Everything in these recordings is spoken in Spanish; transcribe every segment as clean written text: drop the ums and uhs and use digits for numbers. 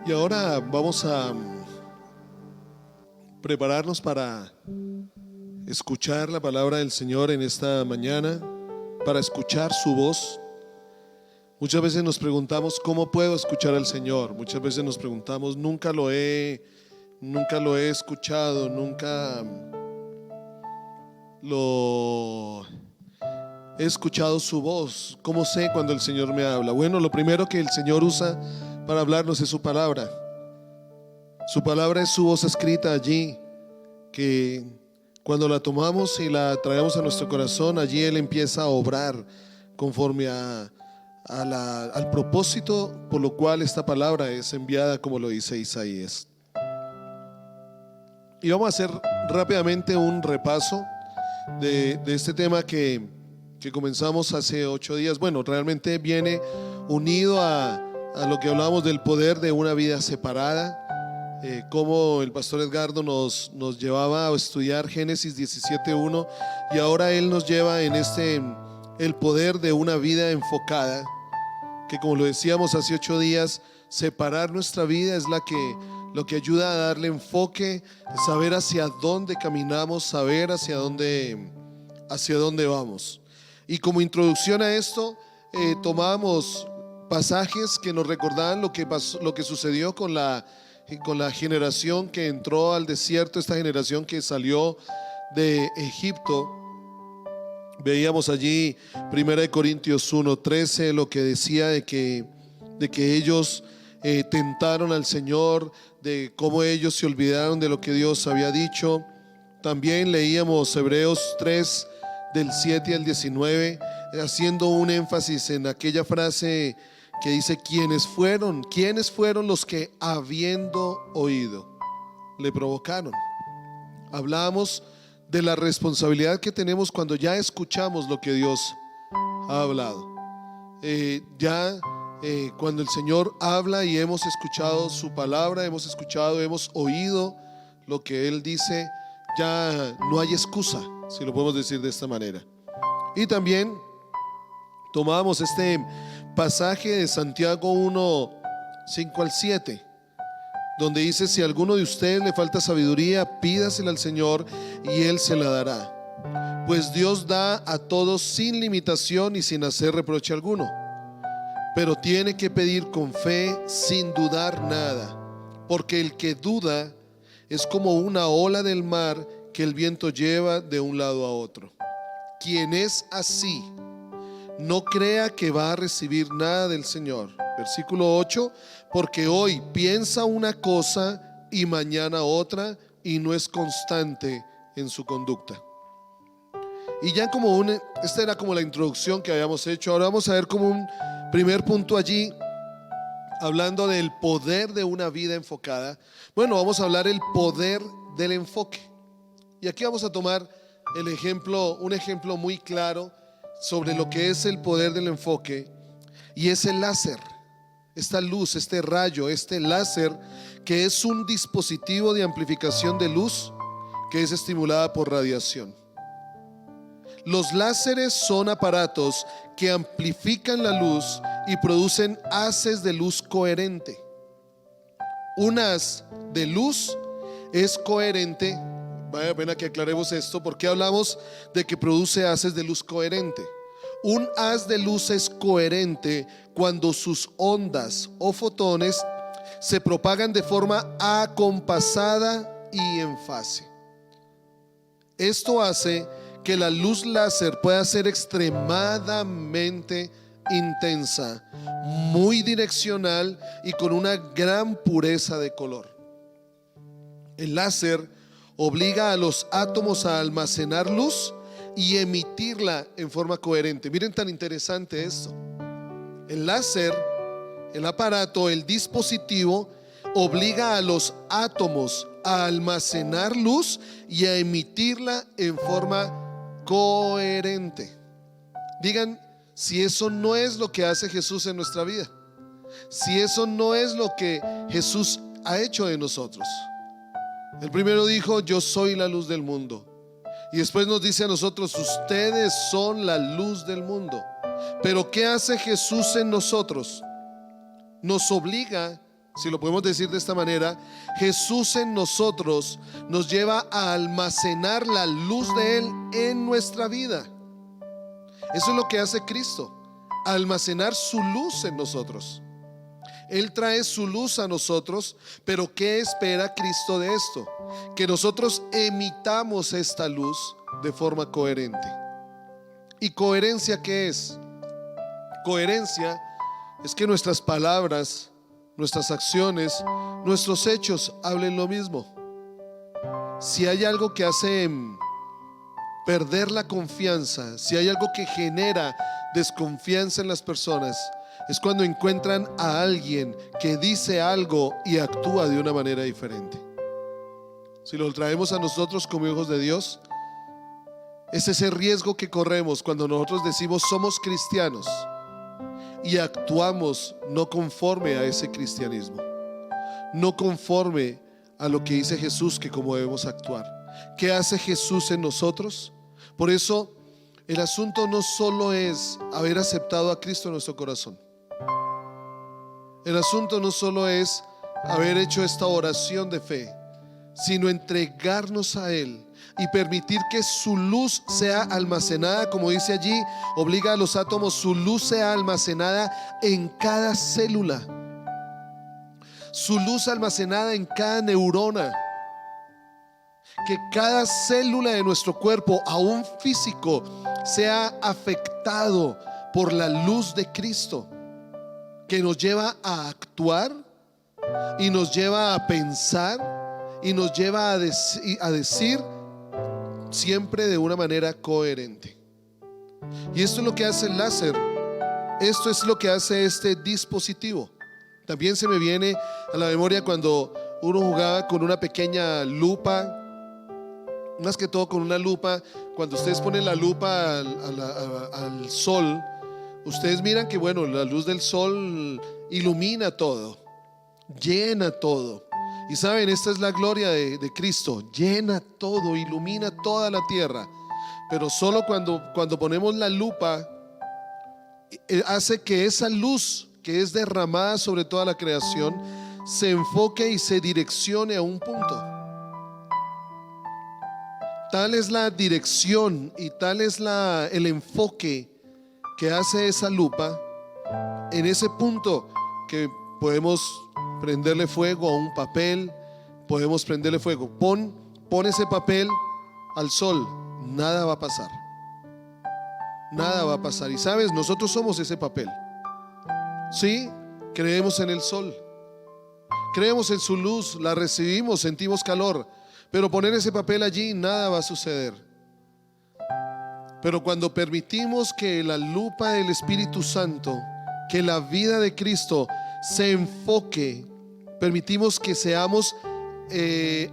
Y ahora vamos a prepararnos para escuchar la palabra del Señor en esta mañana, para escuchar su voz. Muchas veces nos preguntamos cómo puedo escuchar al Señor. Muchas veces nos preguntamos, nunca lo he escuchado, nunca lo he escuchado su voz. ¿Cómo sé cuando el Señor me habla? Bueno, lo primero que el Señor usa para hablarnos es su palabra. Su palabra es su voz escrita allí, que cuando la tomamos y la traemos a nuestro corazón, allí Él empieza a obrar conforme al propósito por lo cual esta palabra es enviada, como lo dice Isaías. Y vamos a hacer rápidamente un repaso de este tema que comenzamos hace 8 días. Bueno, realmente viene unido a lo que hablábamos del poder de una vida separada, como el pastor Edgardo nos llevaba a estudiar Génesis 17:1, y ahora él nos lleva en el poder de una vida enfocada, que como lo decíamos hace 8 días, separar nuestra vida es lo que ayuda a darle enfoque, saber hacia dónde caminamos, saber hacia dónde vamos. Y como introducción a esto, tomamos pasajes que nos recordaban lo que sucedió con la generación que entró al desierto, esta generación que salió de Egipto. Veíamos allí 1 Corintios 1:13, lo que decía de que ellos tentaron al Señor, de cómo ellos se olvidaron de lo que Dios había dicho. También leíamos Hebreos 3 del 7 al 19, haciendo un énfasis en aquella frase que dice: ¿quiénes fueron los que habiendo oído le provocaron? Hablamos de la responsabilidad que tenemos cuando ya escuchamos lo que Dios ha hablado. Cuando el Señor habla y hemos escuchado su palabra, hemos oído lo que Él dice, ya no hay excusa, si lo podemos decir de esta manera. Y también tomamos este pasaje de Santiago 1:5 al 7, donde dice: si a alguno de ustedes le falta sabiduría, pídasela al Señor y Él se la dará, pues Dios da a todos sin limitación y sin hacer reproche alguno, pero tiene que pedir con fe, sin dudar nada, porque el que duda es como una ola del mar que el viento lleva de un lado a otro. Quien es así, no crea que va a recibir nada del Señor. Versículo 8: porque hoy piensa una cosa y mañana otra, y no es constante en su conducta. Y ya esta era como la introducción que habíamos hecho. Ahora vamos a ver como un primer punto allí, hablando del poder de una vida enfocada. Bueno, vamos a hablar el poder del enfoque. Y aquí vamos a tomar un ejemplo muy claro sobre lo que es el poder del enfoque, y es el láser. Esta luz, este rayo, este láser, que es un dispositivo de amplificación de luz que es estimulada por radiación. Los láseres son aparatos que amplifican la luz y producen haces de luz coherente. Un haz de luz es coherente. Vale la pena que aclaremos esto, porque hablamos de que produce haces de luz coherente. Un haz de luz es coherente cuando sus ondas o fotones se propagan de forma acompasada y en fase. Esto hace que la luz láser pueda ser extremadamente intensa, muy direccional y con una gran pureza de color. El láser obliga a los átomos a almacenar luz y emitirla en forma coherente. Miren tan interesante esto. El láser, el aparato, el dispositivo, obliga a los átomos a almacenar luz y a emitirla en forma coherente. Digan si eso no es lo que hace Jesús en nuestra vida, si eso no es lo que Jesús ha hecho de nosotros. El primero dijo: yo soy la luz del mundo. Y después nos dice a nosotros: ustedes son la luz del mundo. Pero ¿qué hace Jesús en nosotros? Nos obliga si lo podemos decir de esta manera, Jesús en nosotros nos lleva a almacenar la luz de Él en nuestra vida. Eso es lo que hace Cristo, almacenar su luz en nosotros. Él trae su luz a nosotros, pero ¿qué espera Cristo de esto? Que nosotros emitamos esta luz de forma coherente. ¿Y coherencia qué es? Coherencia es que nuestras palabras, nuestras acciones, nuestros hechos hablen lo mismo. Si hay algo que hace perder la confianza, si hay algo que genera desconfianza en las personas, es cuando encuentran a alguien que dice algo y actúa de una manera diferente. Si lo traemos a nosotros como hijos de Dios, es ese riesgo que corremos cuando nosotros decimos somos cristianos y actuamos no conforme a ese cristianismo, no conforme a lo que dice Jesús que cómo debemos actuar. ¿Qué hace Jesús en nosotros? Por eso el asunto no solo es haber aceptado a Cristo en nuestro corazón. El asunto no solo es haber hecho esta oración de fe, sino entregarnos a Él y permitir que su luz sea almacenada, como dice allí, obliga a los átomos, su luz sea almacenada en cada célula, su luz almacenada en cada neurona, que cada célula de nuestro cuerpo, aún físico, sea afectado por la luz de Cristo, que nos lleva a actuar y nos lleva a pensar y nos lleva a decir siempre de una manera coherente. Y esto es lo que hace el láser, esto es lo que hace este dispositivo. También se me viene a la memoria cuando uno jugaba con una pequeña lupa, más que todo con una lupa. Cuando ustedes ponen la lupa al sol, ustedes miran que bueno, la luz del sol ilumina todo, llena todo. Y saben, esta es la gloria de Cristo, llena todo, ilumina toda la tierra. Pero solo cuando ponemos la lupa, hace que esa luz que es derramada sobre toda la creación se enfoque y se direccione a un punto. Tal es la dirección y tal es el enfoque que hace esa lupa en ese punto, que podemos prenderle fuego a un papel, podemos prenderle fuego. Pon ese papel al sol, nada va a pasar. Nada va a pasar. Y sabes, nosotros somos ese papel. Sí, creemos en el sol, creemos en su luz, la recibimos, sentimos calor. Pero poner ese papel allí, nada va a suceder. Pero cuando permitimos que la lupa del Espíritu Santo, que la vida de Cristo se enfoque, permitimos que seamos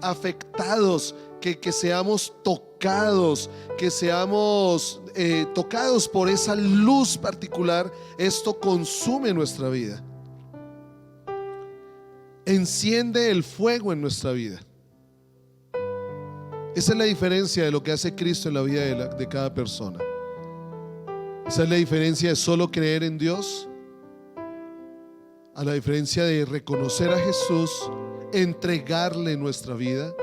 afectados, que seamos tocados, que seamos tocados por esa luz particular, esto consume nuestra vida, enciende el fuego en nuestra vida. Esa es la diferencia de lo que hace Cristo en la vida de cada persona. Esa es la diferencia de solo creer en Dios a la diferencia de reconocer a Jesús, entregarle nuestra vida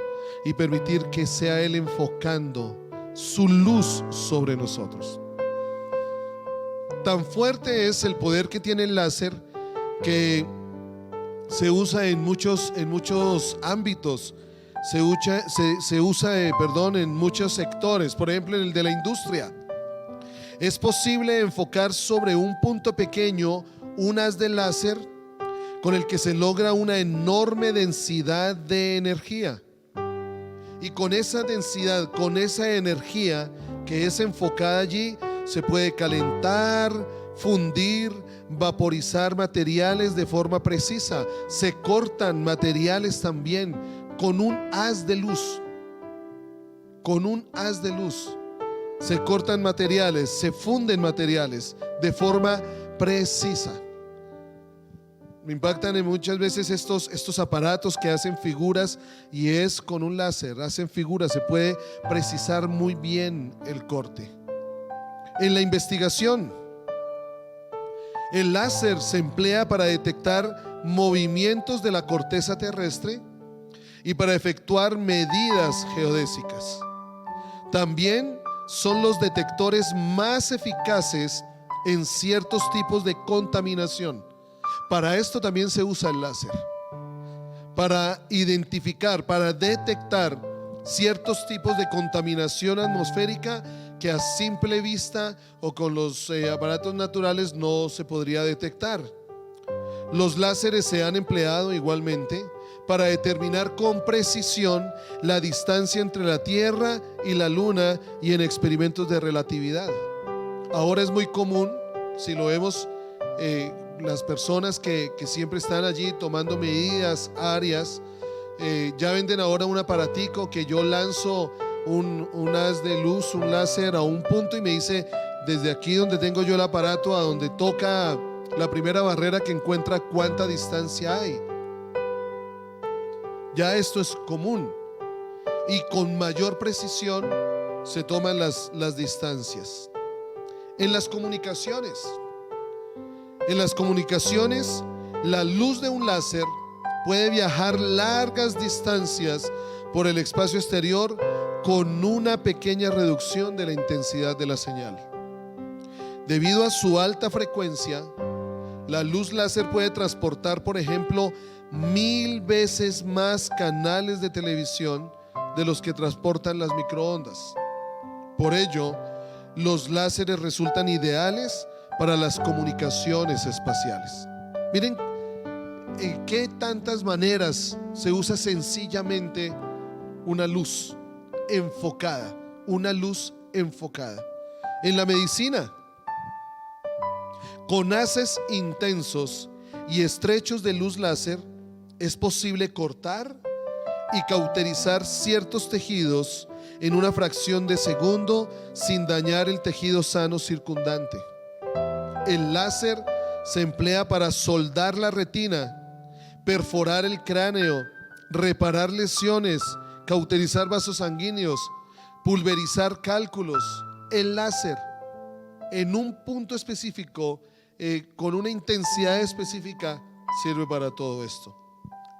y permitir que sea Él enfocando su luz sobre nosotros. Tan fuerte es el poder que tiene el láser que se usa en muchos ámbitos. Se usa en muchos sectores, por ejemplo en el de la industria. Es posible enfocar sobre un punto pequeño un haz de láser con el que se logra una enorme densidad de energía. Y con esa densidad, con esa energía que es enfocada allí, se puede calentar, fundir, vaporizar materiales de forma precisa. Se cortan materiales también con un haz de luz. Con un haz de luz se cortan materiales, se funden materiales de forma precisa. Me impactan muchas veces estos aparatos que hacen figuras, y es con un láser, hacen figuras, se puede precisar muy bien el corte. En la investigación El láser se emplea para detectar movimientos de la corteza terrestre y para efectuar medidas geodésicas. También son los detectores más eficaces en ciertos tipos de contaminación. Para esto también se usa el láser, para identificar, para detectar ciertos tipos de contaminación atmosférica que a simple vista o con los aparatos naturales no se podría detectar. Los láseres se han empleado igualmente para determinar con precisión la distancia entre la Tierra y la Luna y en experimentos de relatividad. Ahora es muy común, si lo vemos, las personas que siempre están allí tomando medidas áreas, ya venden ahora un aparatico que yo lanzo un haz de luz, un láser a un punto y me dice desde aquí donde tengo yo el aparato a donde toca la primera barrera que encuentra cuánta distancia hay. Ya esto es común y con mayor precisión se toman las distancias. En las comunicaciones, la luz de un láser puede viajar largas distancias por el espacio exterior con una pequeña reducción de la intensidad de la señal. Debido a su alta frecuencia, la luz láser puede transportar, por ejemplo, 1000 veces más canales de televisión de los que transportan las microondas. Por ello, los láseres resultan ideales para las comunicaciones espaciales. Miren en qué tantas maneras se usa sencillamente una luz enfocada, En la medicina, con haces intensos y estrechos de luz láser, es posible cortar y cauterizar ciertos tejidos en una fracción de segundo sin dañar el tejido sano circundante. El láser se emplea para soldar la retina, perforar el cráneo, reparar lesiones, cauterizar vasos sanguíneos, pulverizar cálculos. El láser en un punto específico, con una intensidad específica, sirve para todo esto.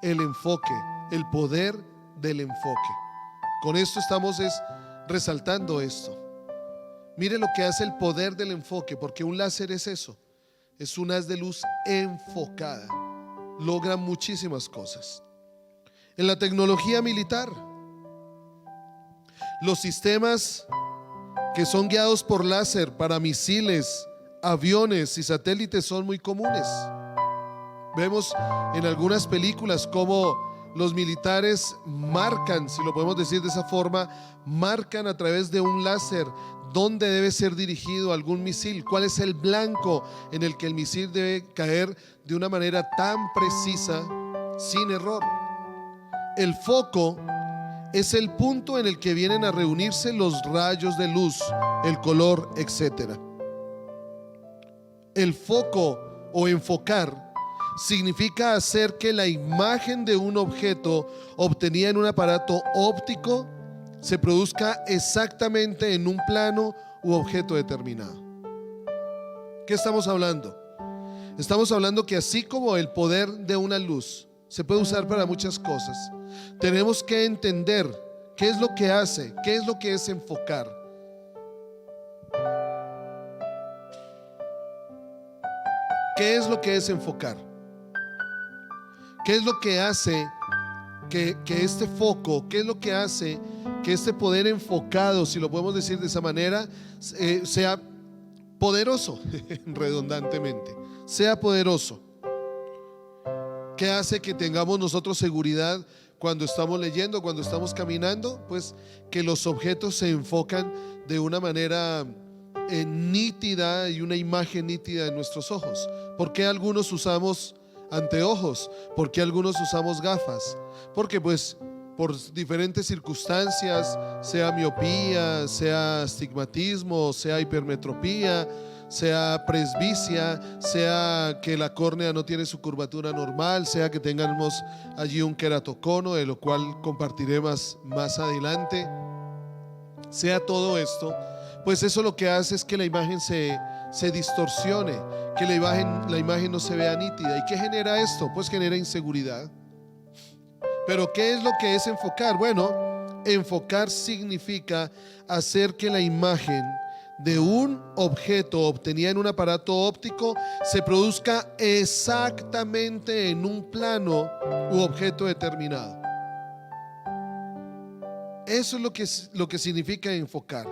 El enfoque, el poder del enfoque. Con esto estamos resaltando esto. Mire lo que hace el poder del enfoque, porque un láser es eso, es un haz de luz enfocada. Logra muchísimas cosas. En la tecnología militar, los sistemas que son guiados por láser para misiles, aviones y satélites son muy comunes. Vemos en algunas películas cómo los militares marcan, si lo podemos decir de esa forma, marcan a través de un láser dónde debe ser dirigido algún misil, cuál es el blanco en el que el misil debe caer de una manera tan precisa, sin error. El foco es el punto en el que vienen a reunirse los rayos de luz, el color, etc. El foco o enfocar significa hacer que la imagen de un objeto obtenida en un aparato óptico se produzca exactamente en un plano u objeto determinado. ¿Qué estamos hablando? Estamos hablando que así como el poder de una luz se puede usar para muchas cosas, tenemos que entender qué es lo que hace, qué es lo que es enfocar. ¿Qué es lo que es enfocar? ¿Qué es lo que hace que este foco, qué es lo que hace que este poder enfocado, si lo podemos decir de esa manera, sea poderoso, redundantemente, sea poderoso? ¿Qué hace que tengamos nosotros seguridad cuando estamos leyendo, cuando estamos caminando? Pues que los objetos se enfocan de una manera nítida y una imagen nítida en nuestros ojos. ¿Por qué algunos usamos anteojos? ¿Por qué algunos usamos gafas? Porque pues por diferentes circunstancias, sea miopía, sea astigmatismo, sea hipermetropía, sea presbicia, sea que la córnea no tiene su curvatura normal, sea que tengamos allí un queratocono, de lo cual compartiré más adelante, sea todo esto, pues eso lo que hace es que la imagen se se distorsione, que la imagen no se vea nítida. ¿Y qué genera esto? Pues genera inseguridad. Pero ¿qué es lo que es enfocar? Bueno, enfocar significa hacer que la imagen de un objeto obtenida en un aparato óptico se produzca exactamente en un plano u objeto determinado. Eso es lo que significa enfocar.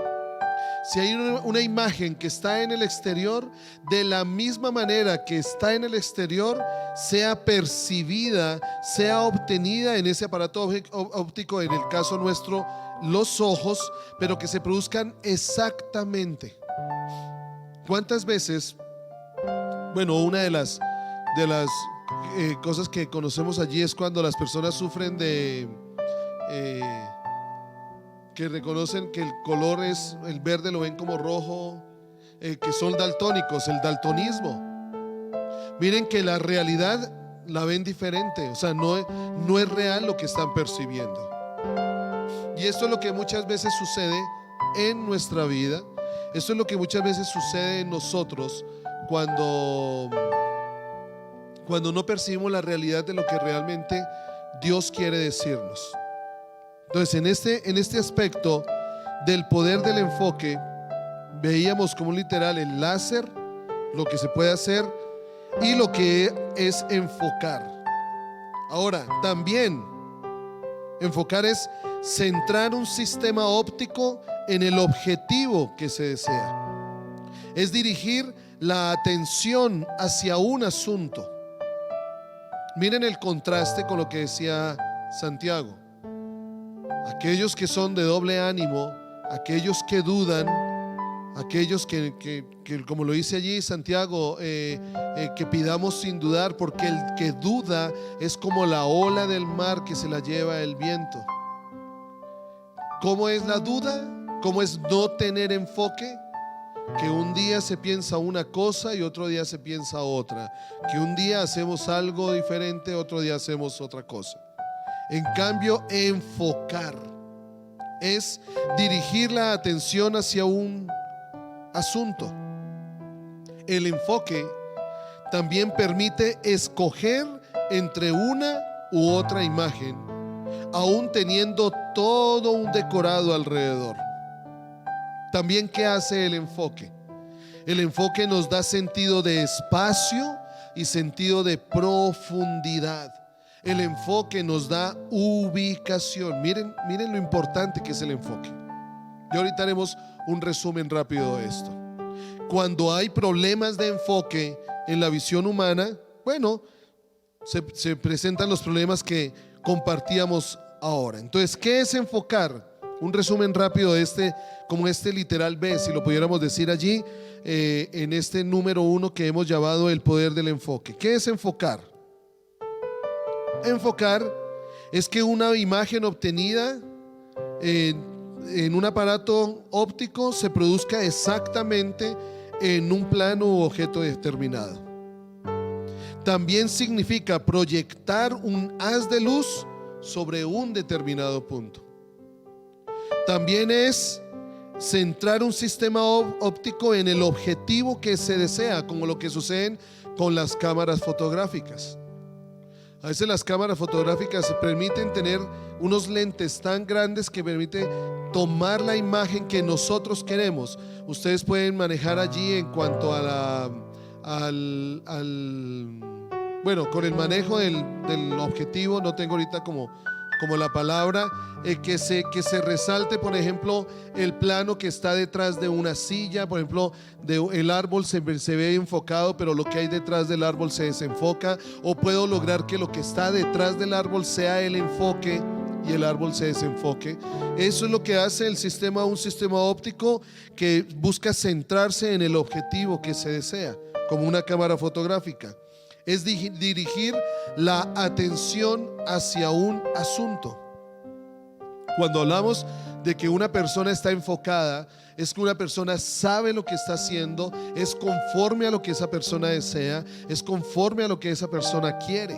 Si hay una imagen que está en el exterior, de la misma manera que está en el exterior, sea percibida, sea obtenida en ese aparato óptico, en el caso nuestro, los ojos, pero que se produzcan exactamente. ¿Cuántas veces? Bueno, una de las cosas que conocemos allí es cuando las personas sufren de que reconocen que el color es, el verde lo ven como rojo, que son daltónicos, el daltonismo. Miren que la realidad la ven diferente, o sea, no es real lo que están percibiendo. Y esto es lo que muchas veces sucede en nuestra vida. Esto es lo que muchas veces sucede en nosotros cuando no percibimos la realidad de lo que realmente Dios quiere decirnos. Entonces, en este aspecto del poder del enfoque, veíamos como literal el láser, lo que se puede hacer y lo que es enfocar. Ahora, también enfocar es centrar un sistema óptico en el objetivo que se desea. Es dirigir la atención hacia un asunto. Miren el contraste con lo que decía Santiago. Aquellos que son de doble ánimo, aquellos que dudan, aquellos que como lo dice allí Santiago, que pidamos sin dudar, porque el que duda es como la ola del mar que se la lleva el viento. ¿Cómo es la duda? ¿Cómo es no tener enfoque? Que un día se piensa una cosa y otro día se piensa otra. Que un día hacemos algo diferente, otro día hacemos otra cosa. En cambio, enfocar es dirigir la atención hacia un asunto. El enfoque también permite escoger entre una u otra imagen, aún teniendo todo un decorado alrededor. También, ¿qué hace el enfoque? El enfoque nos da sentido de espacio y sentido de profundidad. El enfoque nos da ubicación. Miren lo importante que es el enfoque. Y ahorita haremos un resumen rápido de esto. Cuando hay problemas de enfoque en la visión humana, bueno, se presentan los problemas que compartíamos ahora. Entonces, ¿qué es enfocar? Un resumen rápido de como literal B, si lo pudiéramos decir allí, en este número 1 que hemos llamado el poder del enfoque. ¿Qué es enfocar? Enfocar es que una imagen obtenida en un aparato óptico se produzca exactamente en un plano u objeto determinado. También significa proyectar un haz de luz sobre un determinado punto. También es centrar un sistema óptico en el objetivo que se desea, como lo que sucede con las cámaras fotográficas. A veces las cámaras fotográficas se permiten tener unos lentes tan grandes que permiten tomar la imagen que nosotros queremos. Ustedes pueden manejar allí en cuanto a bueno, con el manejo del objetivo, no tengo ahorita como la palabra, que se resalte, por ejemplo, el plano que está detrás de una silla. Por ejemplo, el árbol se ve enfocado, pero lo que hay detrás del árbol se desenfoca. O puedo lograr que lo que está detrás del árbol sea el enfoque y el árbol se desenfoque. Eso es lo que hace un sistema óptico que busca centrarse en el objetivo que se desea, como una cámara fotográfica. Es dirigir la atención hacia un asunto. Cuando hablamos de que una persona está enfocada, es que una persona sabe lo que está haciendo, es conforme a lo que esa persona desea, es conforme a lo que esa persona quiere.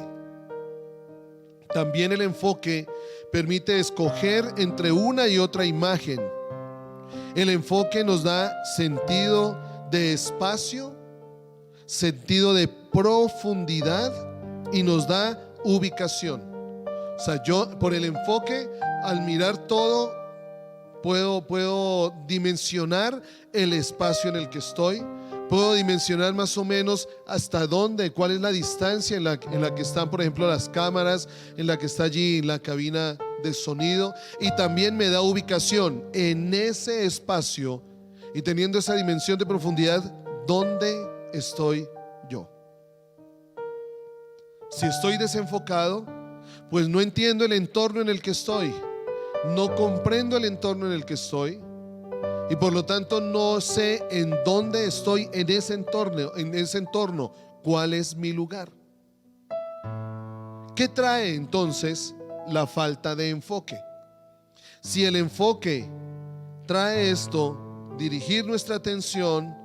También el enfoque permite escoger entre una y otra imagen. El enfoque nos da sentido de espacio, sentido de profundidad y nos da ubicación. O sea, yo por el enfoque, al mirar todo, puedo dimensionar el espacio en el que estoy. Puedo dimensionar más o menos hasta dónde, cuál es la distancia en la que están, por ejemplo, las cámaras, en la que está allí la cabina de sonido. Y también me da ubicación en ese espacio, y teniendo esa dimensión de profundidad, ¿dónde estoy yo? Si estoy desenfocado, pues no entiendo el entorno en el que estoy, no comprendo el entorno en el que estoy, y por lo tanto no sé en dónde estoy en ese entorno, cuál es mi lugar. ¿Qué trae entonces la falta de enfoque? Si el enfoque trae esto, dirigir nuestra atención,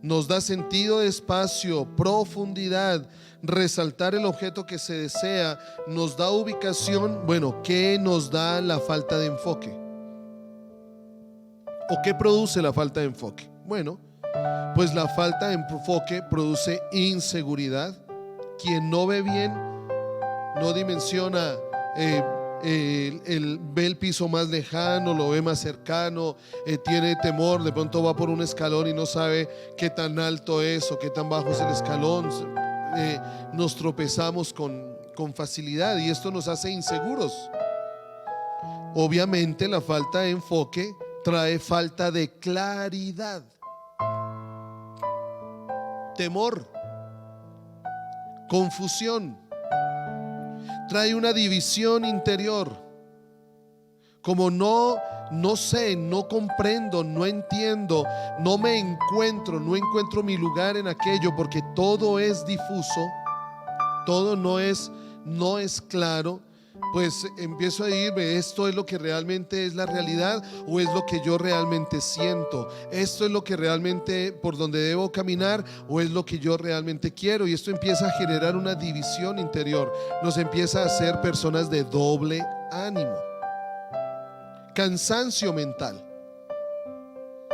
nos da sentido de espacio, profundidad, resaltar el objeto que se desea, nos da ubicación. Bueno, ¿qué nos da la falta de enfoque? ¿O qué produce la falta de enfoque? Bueno, pues la falta de enfoque produce inseguridad. Quien no ve bien, no dimensiona, ve el piso más lejano, lo ve más cercano, tiene temor, de pronto va por un escalón y no sabe qué tan alto es o qué tan bajo es el escalón. Nos tropezamos con facilidad y esto nos hace inseguros. Obviamente la falta de enfoque trae falta de claridad, temor, confusión, trae una división interior. Como no sé, no comprendo, no entiendo, no encuentro mi lugar en aquello, porque todo es difuso, todo no es claro. Pues empiezo a irme, esto es lo que realmente es la realidad o es lo que yo realmente siento, esto es lo que realmente por donde debo caminar o es lo que yo realmente quiero, y esto empieza a generar una división interior, nos empieza a hacer personas de doble ánimo, cansancio mental.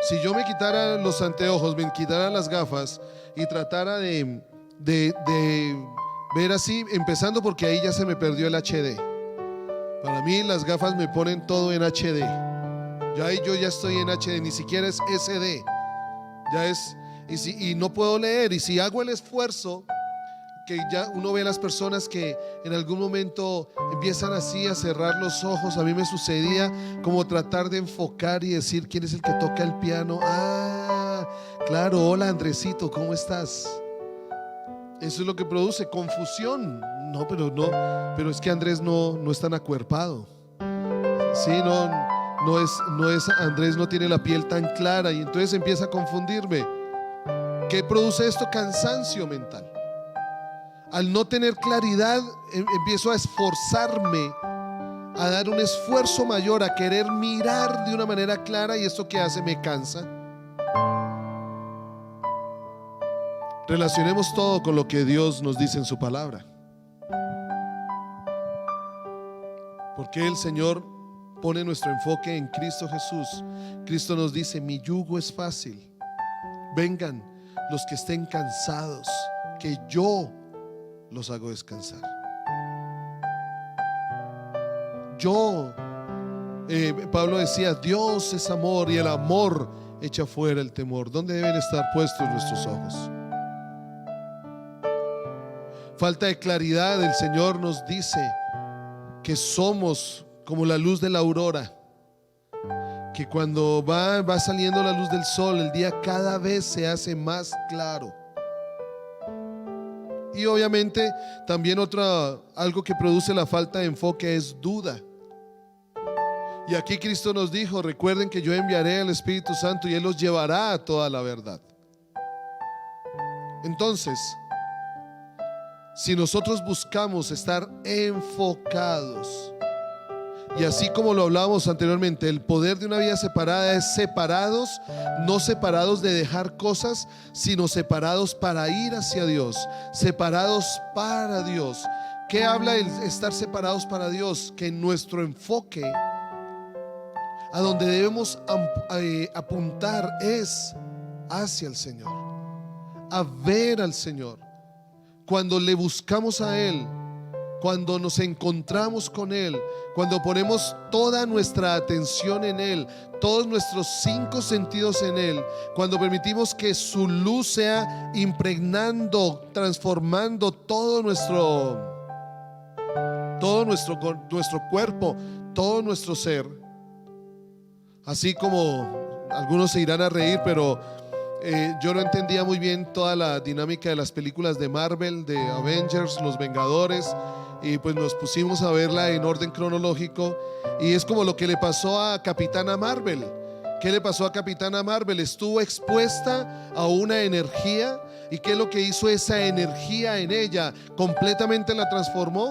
Si yo me quitara los anteojos, me quitara las gafas y tratara de ver así, empezando porque ahí ya se me perdió el HD. Para mí las gafas me ponen todo en HD. Yo ya estoy en HD, ni siquiera es SD. Ya es, y no puedo leer. Y si hago el esfuerzo, que ya uno ve a las personas que en algún momento empiezan así a cerrar los ojos. A mí me sucedía como tratar de enfocar y decir quién es el que toca el piano. Ah, claro, hola Andresito, ¿cómo estás? Eso es lo que produce confusión. No, pero es que Andrés no es tan acuerpado. Sí, no es Andrés, no tiene la piel tan clara, y entonces empieza a confundirme. ¿Qué produce esto? Cansancio mental. Al no tener claridad, empiezo a esforzarme, a dar un esfuerzo mayor, a querer mirar de una manera clara, y esto ¿qué hace? Me cansa. Relacionemos todo con lo que Dios nos dice en su palabra. Porque el Señor pone nuestro enfoque en Cristo Jesús. Cristo nos dice: mi yugo es fácil, vengan los que estén cansados, que yo los hago descansar. Pablo decía: Dios es amor y el amor echa fuera el temor. ¿Dónde deben estar puestos nuestros ojos? Falta de claridad. El Señor nos dice que somos como la luz de la aurora, que cuando va saliendo la luz del sol, el día cada vez se hace más claro. Y obviamente también algo que produce la falta de enfoque es duda. Y aquí Cristo nos dijo: recuerden que yo enviaré al Espíritu Santo y Él los llevará a toda la verdad. Entonces, si nosotros buscamos estar enfocados, y así como lo hablábamos anteriormente, el poder de una vida separada es separados, no separados de dejar cosas, sino separados para ir hacia Dios, separados para Dios. ¿Qué habla el estar separados para Dios? Que nuestro enfoque, a donde debemos apuntar, es hacia el Señor, a ver al Señor. Cuando le buscamos a Él, cuando nos encontramos con Él, cuando ponemos toda nuestra atención en Él, todos nuestros 5 sentidos en Él, cuando permitimos que su luz sea impregnando, transformando todo nuestro cuerpo, todo nuestro ser. Así como algunos se irán a reír, pero yo no entendía muy bien toda la dinámica de las películas de Marvel, de Avengers, Los Vengadores, y pues nos pusimos a verla en orden cronológico, y es como lo que le pasó a Capitana Marvel. ¿Qué le pasó a Capitana Marvel? Estuvo expuesta a una energía, y ¿qué es lo que hizo esa energía en ella? Completamente la transformó.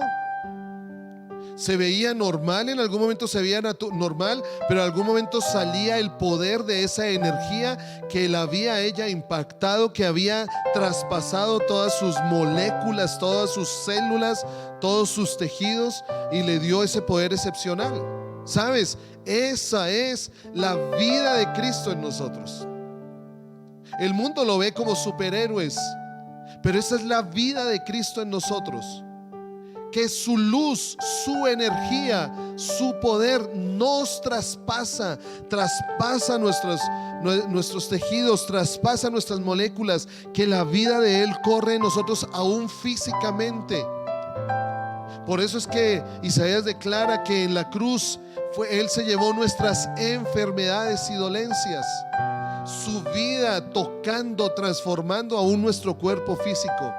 Se veía normal, en algún momento se veía normal, pero en algún momento salía el poder de esa energía que la había ella impactado, que había traspasado todas sus moléculas, todas sus células, todos sus tejidos, y le dio ese poder excepcional. ¿Sabes? Esa es la vida de Cristo en nosotros. El mundo lo ve como superhéroes, pero esa es la vida de Cristo en nosotros. Que su luz, su energía, su poder nos traspasa nuestros tejidos, traspasa nuestras moléculas, que la vida de Él corre en nosotros aún físicamente. Por eso es que Isaías declara que en la cruz Él se llevó nuestras enfermedades y dolencias, su vida tocando, transformando aún nuestro cuerpo físico.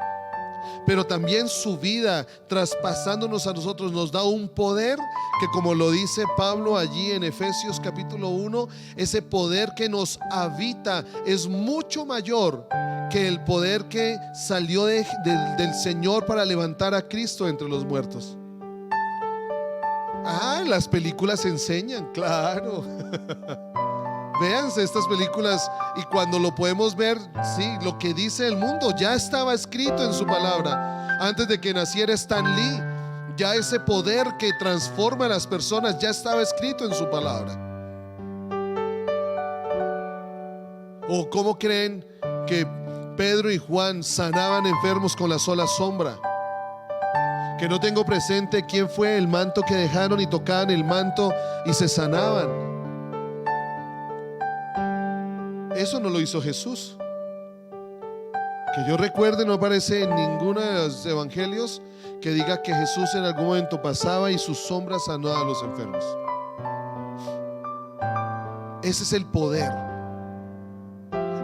Pero también su vida traspasándonos a nosotros nos da un poder que, como lo dice Pablo allí en Efesios capítulo 1, ese poder que nos habita es mucho mayor que el poder que salió del Señor para levantar a Cristo entre los muertos. Las películas enseñan, claro. Véanse estas películas, y cuando lo podemos ver, sí, lo que dice el mundo ya estaba escrito en su palabra. Antes de que naciera Stan Lee, ya ese poder que transforma a las personas ya estaba escrito en su palabra. ¿O cómo creen que Pedro y Juan sanaban enfermos con la sola sombra? Que no tengo presente quién fue el manto que dejaron, y tocaban el manto y se sanaban. Eso no lo hizo Jesús. Que yo recuerde, no aparece en ninguno de los evangelios que diga que Jesús en algún momento pasaba y sus sombras sanaba a los enfermos. Ese es el poder.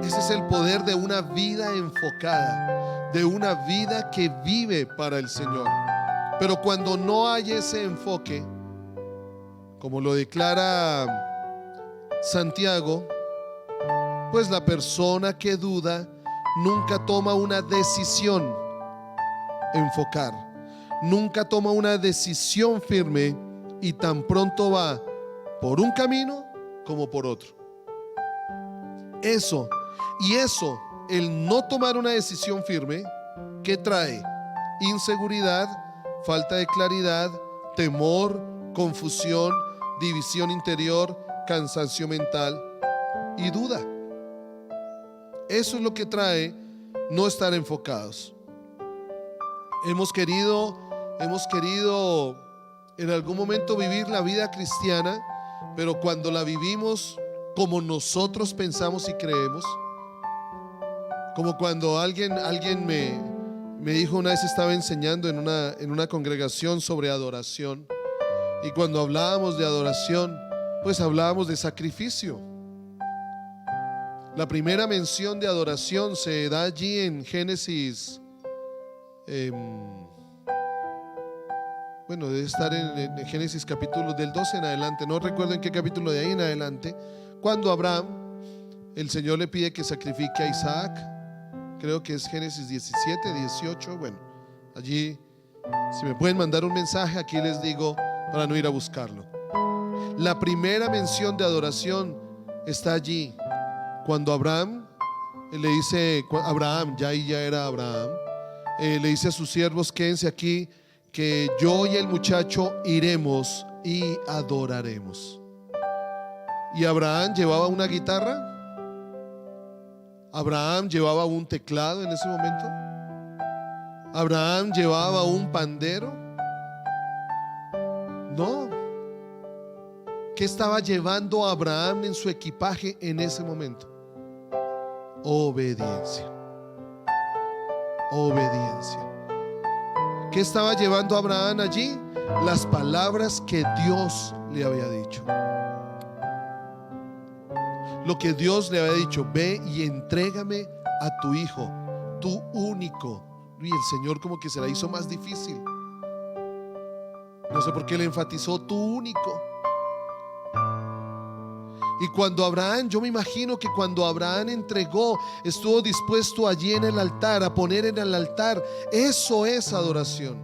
Ese es el poder de una vida enfocada, de una vida que vive para el Señor. Pero cuando no hay ese enfoque, como lo declara Santiago, pues la persona que duda nunca toma una decisión enfocar, nunca toma una decisión firme, y tan pronto va por un camino como por otro. Eso, el no tomar una decisión firme, ¿qué trae? Inseguridad, falta de claridad, temor, confusión, división interior, cansancio mental y duda. Eso es lo que trae no estar enfocados. Hemos querido en algún momento vivir la vida cristiana, pero cuando la vivimos como nosotros pensamos y creemos, como cuando alguien me dijo una vez, estaba enseñando en una congregación sobre adoración, y cuando hablábamos de adoración, pues hablábamos de sacrificio. La primera mención de adoración se da allí en Génesis, debe estar en Génesis capítulo del 12 en adelante, no recuerdo en qué capítulo de ahí en adelante, cuando Abraham, el Señor le pide que sacrifique a Isaac. Creo que es Génesis 17, 18. Bueno, allí, si me pueden mandar un mensaje, aquí les digo para no ir a buscarlo. La primera mención de adoración está allí, cuando Abraham le dice, ya era Abraham, le dice a sus siervos: quédense aquí, que yo y el muchacho iremos y adoraremos. Y Abraham llevaba una guitarra. ¿Abraham llevaba un teclado en ese momento? ¿Abraham llevaba un pandero? No. ¿Qué estaba llevando Abraham en su equipaje en ese momento? Obediencia. Obediencia. ¿Qué estaba llevando Abraham allí? Las palabras que Dios le había dicho. Lo que Dios le había dicho: ve y entrégame a tu hijo, tu único. Y el Señor como que se la hizo más difícil. No sé por qué le enfatizó tu único. Y cuando Abraham, yo me imagino que cuando Abraham entregó, estuvo dispuesto allí en el altar, a poner en el altar, eso es adoración.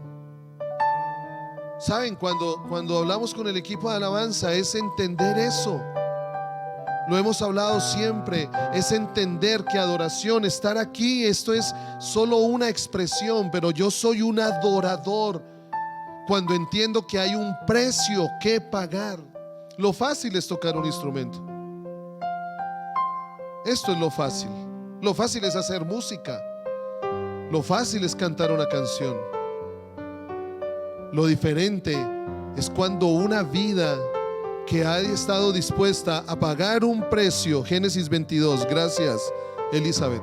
Saben, cuando hablamos con el equipo de alabanza, es entender eso. Lo hemos hablado siempre, es entender que adoración, estar aquí, esto es solo una expresión, pero yo soy un adorador cuando entiendo que hay un precio que pagar. Lo fácil es tocar un instrumento. Esto es lo fácil. Lo fácil es hacer música. Lo fácil es cantar una canción. Lo diferente es cuando una vida que ha estado dispuesta a pagar un precio. Génesis 22, gracias Elizabeth.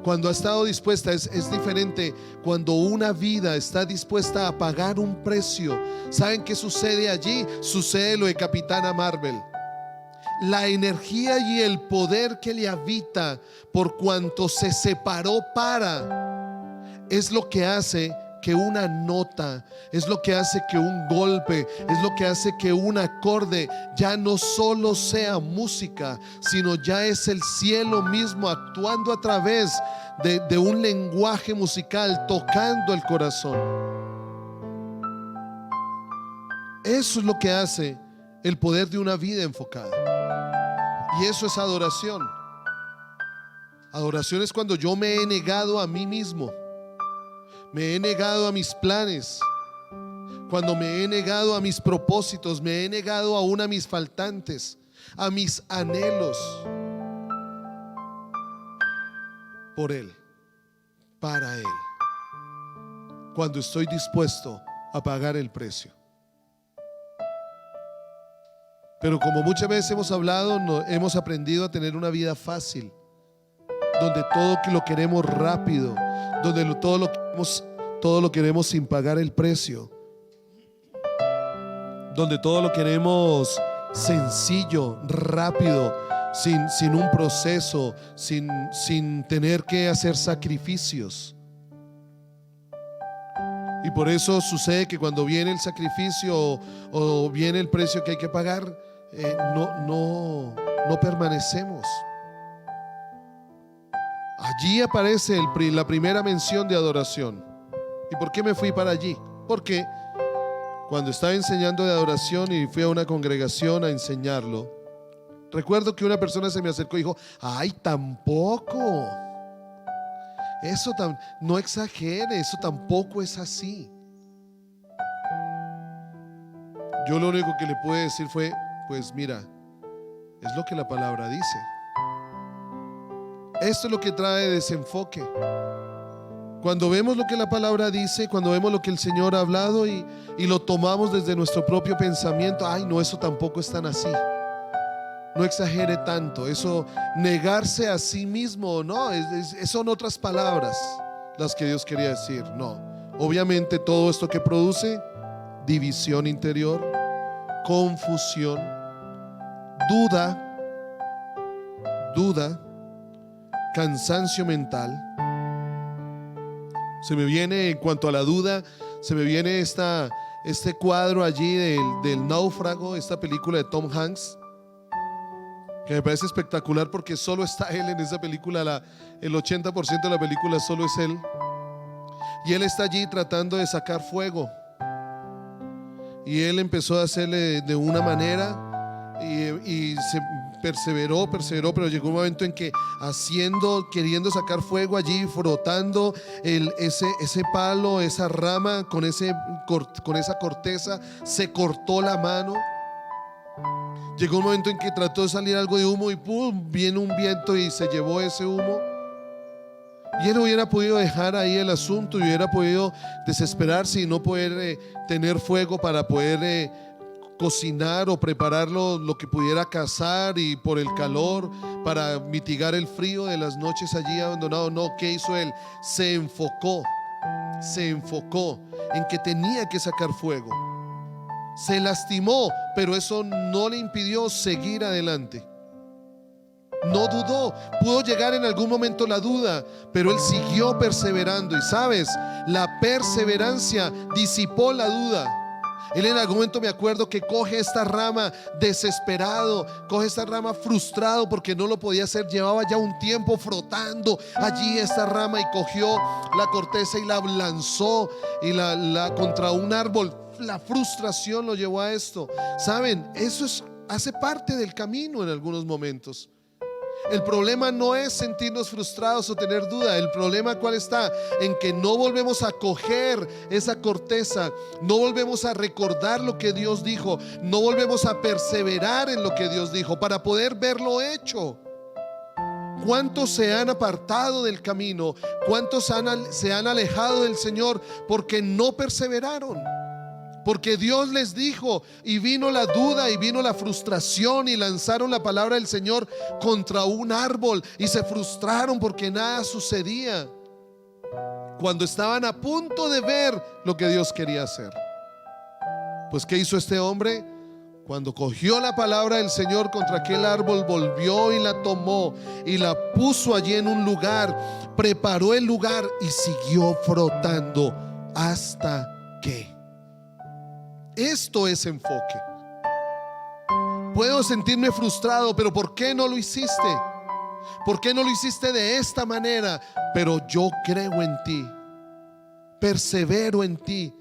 Cuando ha estado dispuesta, es diferente cuando una vida está dispuesta a pagar un precio. ¿Saben qué sucede allí? Sucede lo de Capitana Marvel. La energía y el poder que le habita por cuanto se separó es lo que hace que una nota, es lo que hace que un golpe, es lo que hace que un acorde ya no solo sea música, sino ya es el cielo mismo actuando a través de un lenguaje musical, tocando el corazón. Eso es lo que hace el poder de una vida enfocada. Y eso es adoración. Adoración es cuando yo me he negado a mí mismo, me he negado a mis planes, cuando me he negado a mis propósitos, me he negado aún a mis faltantes, a mis anhelos, por Él, para Él, cuando estoy dispuesto a pagar el precio. Pero como muchas veces hemos hablado, hemos aprendido a tener una vida fácil, donde todo lo queremos rápido, donde todo lo queremos sin pagar el precio, donde todo lo queremos sencillo, rápido, sin un proceso, sin tener que hacer sacrificios. Y por eso sucede que cuando viene el sacrificio o viene el precio que hay que pagar, no permanecemos. Allí aparece la primera mención de adoración. ¿Y por qué me fui para allí? Porque cuando estaba enseñando de adoración y fui a una congregación a enseñarlo, recuerdo que una persona se me acercó y dijo: ay, tampoco, no exagere, eso tampoco es así. Yo lo único que le pude decir fue: pues mira, es lo que la palabra dice. Esto es lo que trae desenfoque. Cuando vemos lo que la palabra dice, cuando vemos lo que el Señor ha hablado y lo tomamos desde nuestro propio pensamiento, ay, no, eso tampoco es tan así. No exagere tanto. Eso, negarse a sí mismo, no, son otras palabras las que Dios quería decir. No, obviamente todo esto que produce división interior, confusión, duda, cansancio mental. Se me viene, en cuanto a la duda, se me viene este cuadro allí del náufrago, esta película de Tom Hanks, que me parece espectacular porque solo está él en esa película. El 80% de la película solo es él, y él está allí tratando de sacar fuego, y él empezó a hacerle de una manera y se perseveró, pero llegó un momento en que queriendo sacar fuego allí, frotando ese palo, esa rama con esa corteza, se cortó la mano. Llegó un momento en que trató de salir algo de humo y ¡pum!, viene un viento y se llevó ese humo. Y él hubiera podido dejar ahí el asunto y hubiera podido desesperarse y no poder tener fuego para poder cocinar o preparar lo que pudiera cazar, y por el calor para mitigar el frío de las noches allí abandonado. No, ¿qué hizo él? Se enfocó en que tenía que sacar fuego. Se lastimó, pero eso no le impidió seguir adelante. No dudó. Pudo llegar en algún momento la duda, pero él siguió perseverando. Y sabes, la perseverancia disipó la duda. Él en algún momento, me acuerdo, que coge esta rama desesperado, coge esta rama frustrado porque no lo podía hacer. Llevaba ya un tiempo frotando allí esta rama, y cogió la corteza y la lanzó y la contra un árbol. La frustración lo llevó a esto. Saben, eso hace parte del camino en algunos momentos. El problema no es sentirnos frustrados o tener duda. El problema, ¿cuál está? En que no volvemos a coger esa corteza, no volvemos a recordar lo que Dios dijo, no volvemos a perseverar en lo que Dios dijo para poder verlo hecho. ¿Cuántos se han apartado del camino? ¿Cuántos se han alejado del Señor porque no perseveraron? Porque Dios les dijo, y vino la duda y vino la frustración, y lanzaron la palabra del Señor contra un árbol y se frustraron porque nada sucedía, cuando estaban a punto de ver lo que Dios quería hacer. Pues ¿qué hizo este hombre? Cuando cogió la palabra del Señor contra aquel árbol, volvió y la tomó y la puso allí en un lugar, preparó el lugar y siguió frotando hasta que. Esto es enfoque. Puedo sentirme frustrado, pero ¿por qué no lo hiciste? ¿Por qué no lo hiciste de esta manera? Pero yo creo en ti, persevero en ti.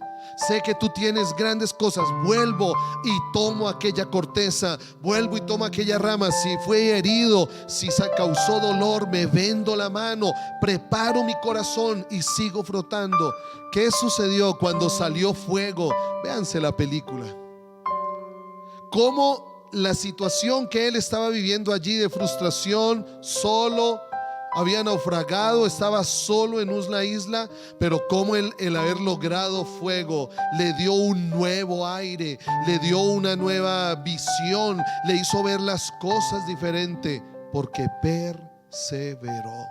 Sé que tú tienes grandes cosas. Vuelvo y tomo aquella corteza, vuelvo y tomo aquella rama. Si fue herido, si se causó dolor, me vendo la mano, preparo mi corazón y sigo frotando. ¿Qué sucedió cuando salió fuego? Véanse la película. Cómo la situación que él estaba viviendo allí de frustración, solo, había naufragado, estaba solo en una isla, pero como el haber logrado fuego le dio un nuevo aire, le dio una nueva visión, le hizo ver las cosas diferente, porque perseveró,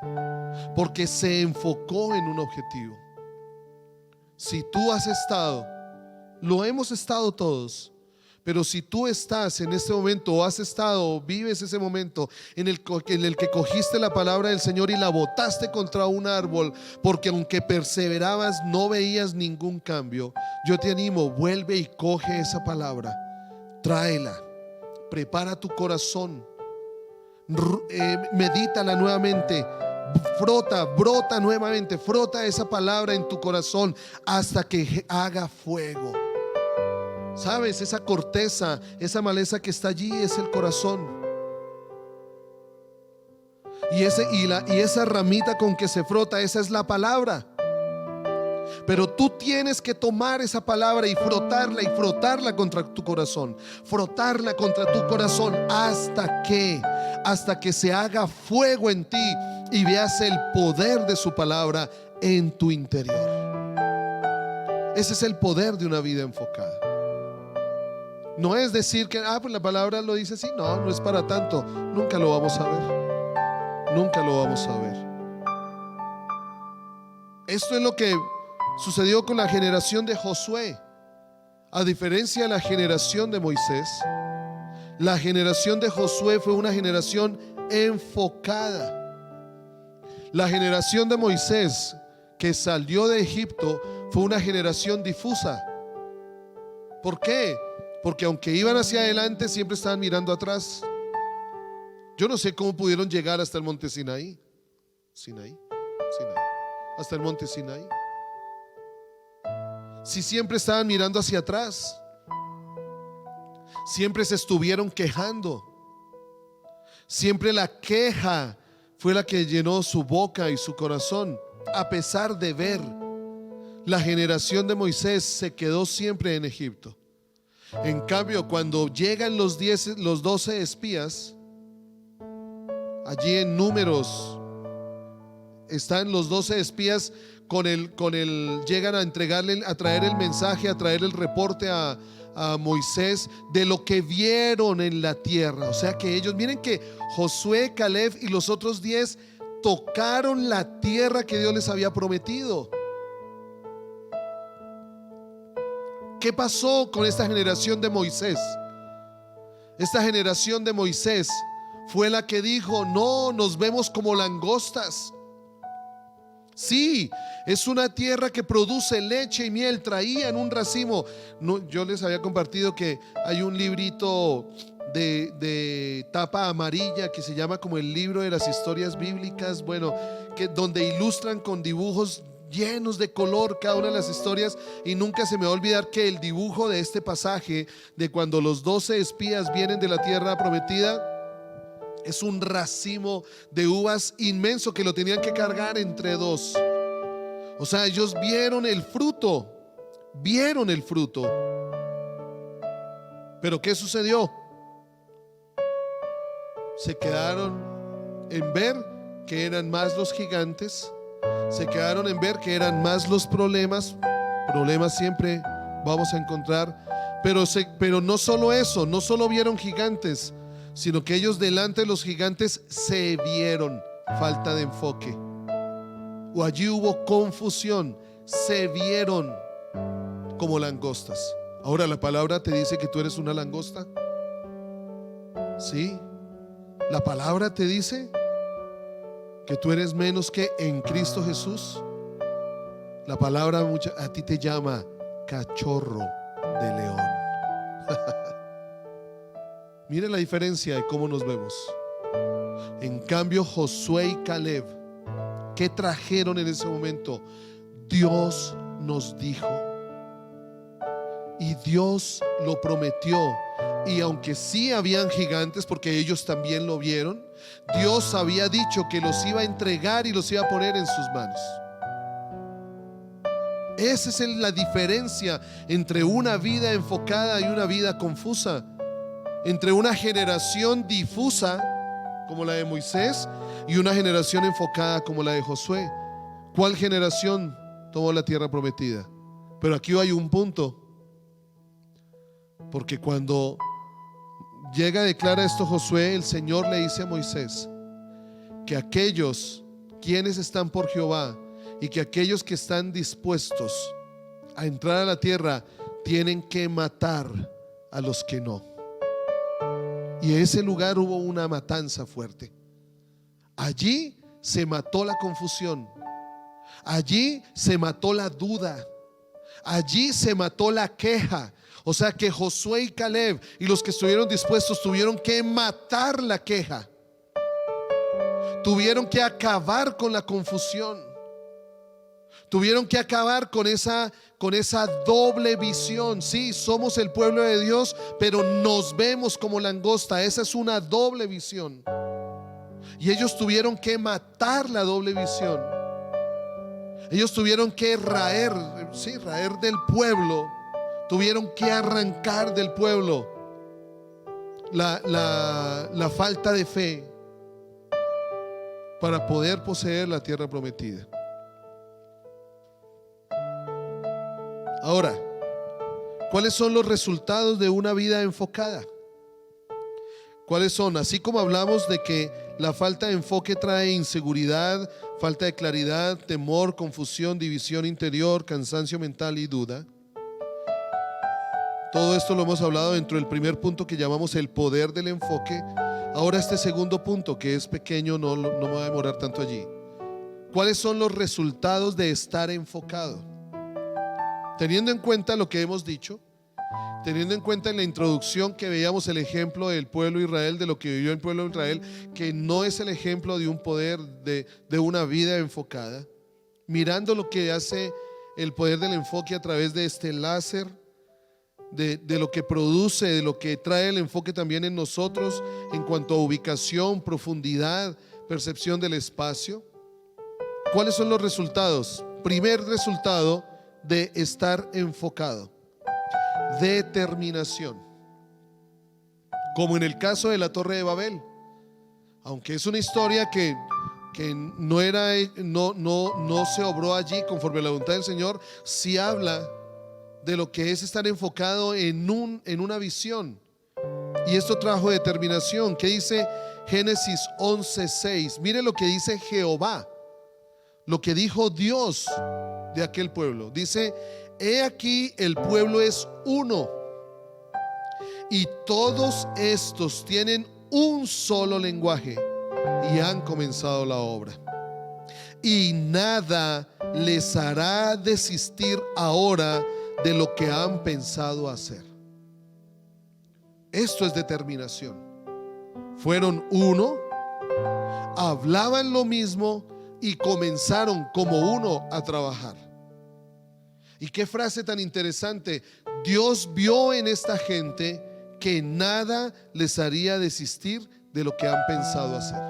porque se enfocó en un objetivo. Si tú has estado, lo hemos estado todos, pero si tú estás en este momento, o has estado, o vives ese momento en el que cogiste la palabra del Señor y la botaste contra un árbol, porque aunque perseverabas no veías ningún cambio, yo te animo, vuelve y coge esa palabra, tráela, prepara tu corazón, medítala nuevamente, brota nuevamente, frota esa palabra en tu corazón hasta que haga fuego. Sabes, esa corteza, esa maleza que está allí es el corazón. Y esa ramita con que se frota, esa es la palabra. Pero tú tienes que tomar esa palabra y frotarla contra tu corazón, frotarla contra tu corazón hasta que se haga fuego en ti y veas el poder de su palabra en tu interior. Ese es el poder de una vida enfocada. No es decir que pues la palabra lo dice así. No, no es para tanto. Nunca lo vamos a ver. Nunca lo vamos a ver. Esto es lo que sucedió con la generación de Josué. A diferencia de la generación de Moisés, la generación de Josué fue una generación enfocada. La generación de Moisés, que salió de Egipto, fue una generación difusa. ¿Por qué? Porque aunque iban hacia adelante, siempre estaban mirando atrás. Yo no sé cómo pudieron llegar hasta el monte Sinaí. Hasta el monte Sinaí, si siempre estaban mirando hacia atrás, siempre se estuvieron quejando, siempre la queja fue la que llenó su boca y su corazón. A pesar de ver, la generación de Moisés se quedó siempre en Egipto. En cambio, cuando llegan los 12 espías, allí en Números están los 12 espías llegan a entregarle, a traer el mensaje, a traer el reporte a Moisés de lo que vieron en la tierra. O sea que ellos, miren que Josué, Caleb y los otros 10 tocaron la tierra que Dios les había prometido. ¿Qué pasó con esta generación de Moisés? Esta generación de Moisés fue la que dijo: no, nos vemos como langostas. Sí, es una tierra que produce leche y miel. Traían un racimo. No, yo les había compartido que hay un librito de tapa amarilla que se llama como el libro de las historias bíblicas. Bueno, donde ilustran con dibujos llenos de color cada una de las historias. Y nunca se me va a olvidar que el dibujo de este pasaje, de cuando los 12 espías vienen de la tierra prometida, es un racimo de uvas inmenso que lo tenían que cargar entre dos. O sea, ellos vieron el fruto. Pero ¿qué sucedió? Se quedaron en ver que eran más los gigantes. Se quedaron en ver que eran más los problemas. Problemas siempre vamos a encontrar. Pero no solo eso, no solo vieron gigantes, sino que ellos delante de los gigantes se vieron falta de enfoque. O allí hubo confusión, se vieron como langostas. Ahora la palabra te dice que tú eres una langosta. Sí, la palabra te dice que tú eres menos que en Cristo Jesús. La palabra a ti te llama cachorro de león. Mire la diferencia de cómo nos vemos. En cambio, Josué y Caleb, ¿qué trajeron en ese momento? Dios nos dijo, y Dios lo prometió. Y aunque sí habían gigantes, porque ellos también lo vieron, Dios había dicho que los iba a entregar y los iba a poner en sus manos. Esa es la diferencia entre una vida enfocada y una vida confusa. Entre una generación difusa como la de Moisés y una generación enfocada como la de Josué. ¿Cuál generación tomó la tierra prometida? Pero aquí hay un punto, porque cuando declara esto Josué, el Señor le dice a Moisés que aquellos quienes están por Jehová y que aquellos que están dispuestos a entrar a la tierra tienen que matar a los que no. Y en ese lugar hubo una matanza fuerte. Allí se mató la confusión. Allí se mató la duda. Allí se mató la queja. O sea que Josué y Caleb y los que estuvieron dispuestos tuvieron que matar la queja. Tuvieron que acabar con la confusión. Tuvieron que acabar con esa doble visión. Sí, somos el pueblo de Dios, pero nos vemos como langosta. Esa es una doble visión. Y ellos tuvieron que matar la doble visión. Ellos tuvieron que raer del pueblo. Tuvieron que arrancar del pueblo la falta de fe para poder poseer la tierra prometida. Ahora, ¿cuáles son los resultados de una vida enfocada? ¿Cuáles son? Así como hablamos de que la falta de enfoque trae inseguridad, falta de claridad, temor, confusión, división interior, cansancio mental y duda. Todo esto lo hemos hablado dentro del primer punto que llamamos el poder del enfoque. Ahora este segundo punto, que es pequeño, no me voy a demorar tanto allí. ¿Cuáles son los resultados de estar enfocado? Teniendo en cuenta lo que hemos dicho, teniendo en cuenta en la introducción que veíamos el ejemplo del pueblo de Israel, de lo que vivió el pueblo de Israel, que no es el ejemplo de un poder, de una vida enfocada. Mirando lo que hace el poder del enfoque a través de este láser, de lo que produce, de lo que trae el enfoque también en nosotros en cuanto a ubicación, profundidad, percepción del espacio. ¿Cuáles son los resultados? Primer resultado de estar enfocado: determinación. Como en el caso de la Torre de Babel. Aunque es una historia que no se obró allí conforme a la voluntad del Señor, sí habla de lo que es estar enfocado en una visión. Y esto trajo determinación. ¿Qué dice Génesis 11:6? Mire lo que dice Jehová, lo que dijo Dios de aquel pueblo. Dice: he aquí, el pueblo es uno, y todos estos tienen un solo lenguaje, y han comenzado la obra, y nada les hará desistir ahora de lo que han pensado hacer. Esto es determinación. Fueron uno, hablaban lo mismo y comenzaron como uno a trabajar. Y qué frase tan interesante. Dios vio en esta gente que nada les haría desistir de lo que han pensado hacer.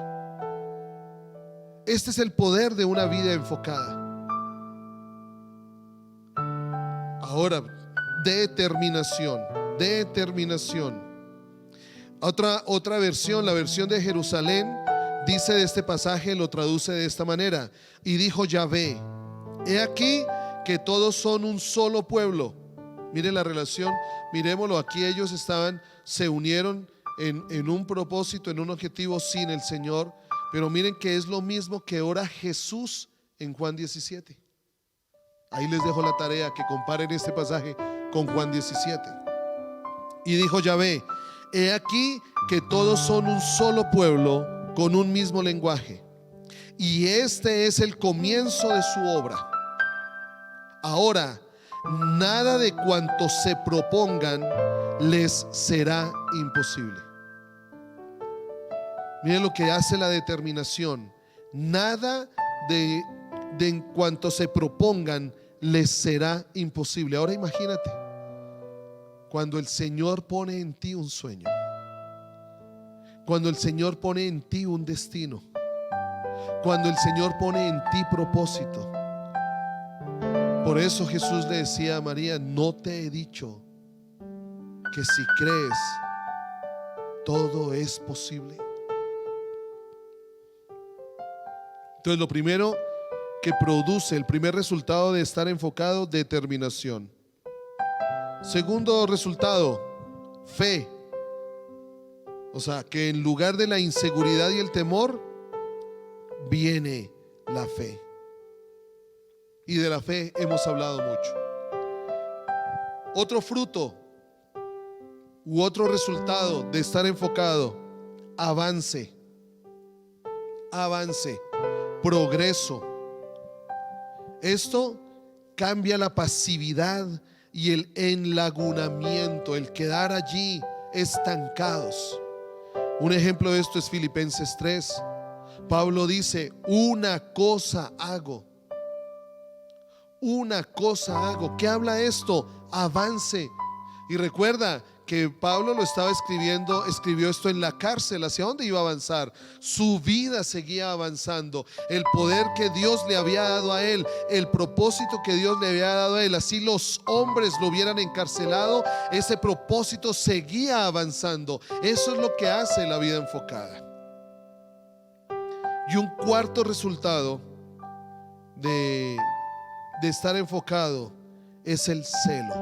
Este es el poder de una vida enfocada. Ahora, determinación. Otra versión, la versión de Jerusalén, dice de este pasaje, lo traduce de esta manera: y dijo Yahvé: he aquí que todos son un solo pueblo. Mire la relación, miremoslo. Aquí ellos se unieron en un propósito, en un objetivo sin el Señor. Pero miren que es lo mismo que ora Jesús en Juan 17. Ahí les dejo la tarea, que comparen este pasaje con Juan 17. Y dijo Yahvé: he aquí que todos son un solo pueblo, con un mismo lenguaje, y este es el comienzo de su obra. Ahora, nada de cuanto se propongan les será imposible. Miren lo que hace la determinación. Nada de en cuanto se propongan les será imposible. Ahora imagínate, cuando el Señor pone en ti un sueño, cuando el Señor pone en ti un destino, cuando el Señor pone en ti propósito. Por eso Jesús le decía a María: no te he dicho que si crees todo es posible. Entonces, lo primero que produce, el primer resultado de estar enfocado: determinación. Segundo resultado: fe. O sea, que en lugar de la inseguridad y el temor, viene la fe. Y de la fe hemos hablado mucho. Otro fruto u otro resultado de estar enfocado: avance, progreso. Esto cambia la pasividad y el enlagunamiento, el quedar allí estancados. Un ejemplo de esto es Filipenses 3. Pablo dice: una cosa hago. ¿Qué habla esto? Avance. Y recuerda que Pablo escribió esto en la cárcel. ¿Hacia dónde iba a avanzar? Su vida seguía avanzando. El poder que Dios le había dado a él, el propósito que Dios le había dado a él, así los hombres lo hubieran encarcelado, ese propósito seguía avanzando. Eso es lo que hace la vida enfocada. Y un cuarto resultado de estar enfocado es el celo.